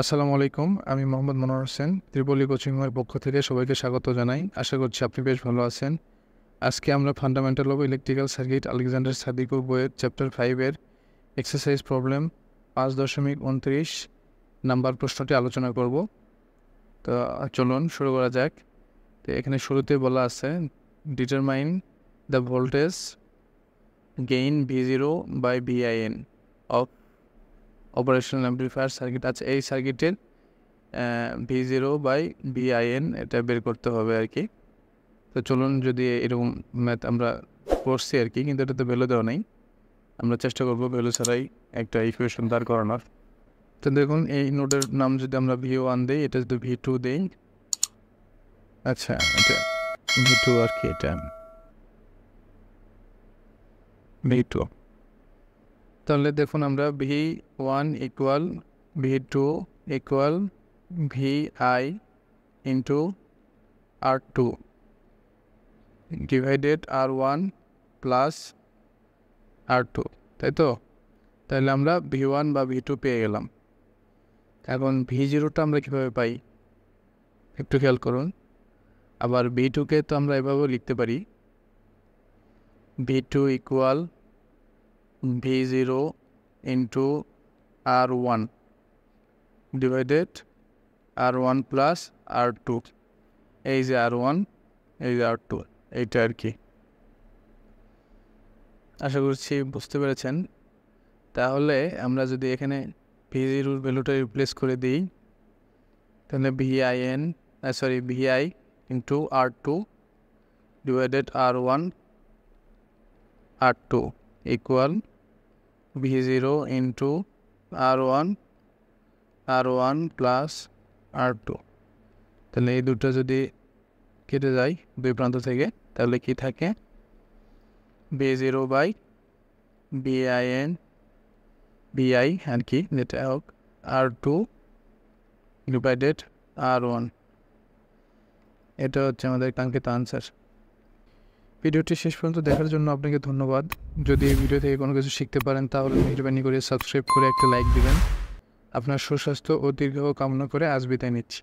আসসালামু আলাইকুম। আমি মোহাম্মদ মনোয়ার হোসেন। ত্রিপলি কোচিংয়ের পক্ষ থেকে সবাইকে স্বাগত জানাই। আশা করছি আপনি বেশ ভালো আছেন। আজকে আমরা fundamental of electrical circuit Alexander Sadiqur বইয়ের চ্যাপ্টার 5 এর এক্সারসাইজ প্রবলেম 5.29 নাম্বার প্রশ্নটি আলোচনা করব। তো চলুন শুরু করা যাক। তো এখানে শুরুতে বলা আছে determine the voltage gain V0 by VIN of operational amplifier circuit আছে। এই সার্কিটের V0 বাই VIN এটা বের করতে হবে আর কি। তো চলুন, যদি এরকম ম্যাথ আমরা করছি আর কি, কিন্তু এটাতে ভ্যালু দেওয়া নেই, আমরা চেষ্টা করবো ভ্যালু ছাড়াই একটা ইকুয়েশন দাঁড় করানোর। তো দেখুন, এই নোডের নাম যদি আমরা V1 দিই, এটা যদি V2 দিই, আচ্ছা এটা V2 আর কি, এটা V2। তাহলে দেখুন আমরা V1 equal V2 equal VI into R2 divided R1 plus R2, তাই তো? তাহলে আমরা V1 বা V2 পেয়ে গেলাম। এখন V0টা আমরা কীভাবে পাই একটু খেয়াল করুন। আবার V2কে তো আমরা এভাবেও লিখতে পারি, V2 equal V0 into R1 divided R1 plus R2। এই যে R1, এই যে R2, এইটা আর কি। আশা করছি বুঝতে পেরেছেন। তাহলে আমরা যদি এখানে V0 ভ্যালুটা রিপ্লেস করে দিই, তাহলে VI into R2 divided R1 R2 equal V0 into R1 plus R2। তাহলে এই দুটো যদি কেটে যায় দুই প্রান্ত থেকে, তাহলে কি থাকে? V0 বাই VI আর কি, যেটা হোক R2 ডিভাইডেড R1। এটা হচ্ছে আমাদের কাঙ্ক্ষিত আনসার। ভিডিওটি শেষ পর্যন্ত দেখার জন্য আপনাকে ধন্যবাদ। যদি এই ভিডিও থেকে কোনো কিছু শিখতে পারেন তাহলে মেহরবানি করে সাবস্ক্রাইব করে একটা লাইক দিবেন। আপনার সুস্বাস্থ্য ও দীর্ঘায়ু কামনা করে আজ বিদায় নিচ্ছি।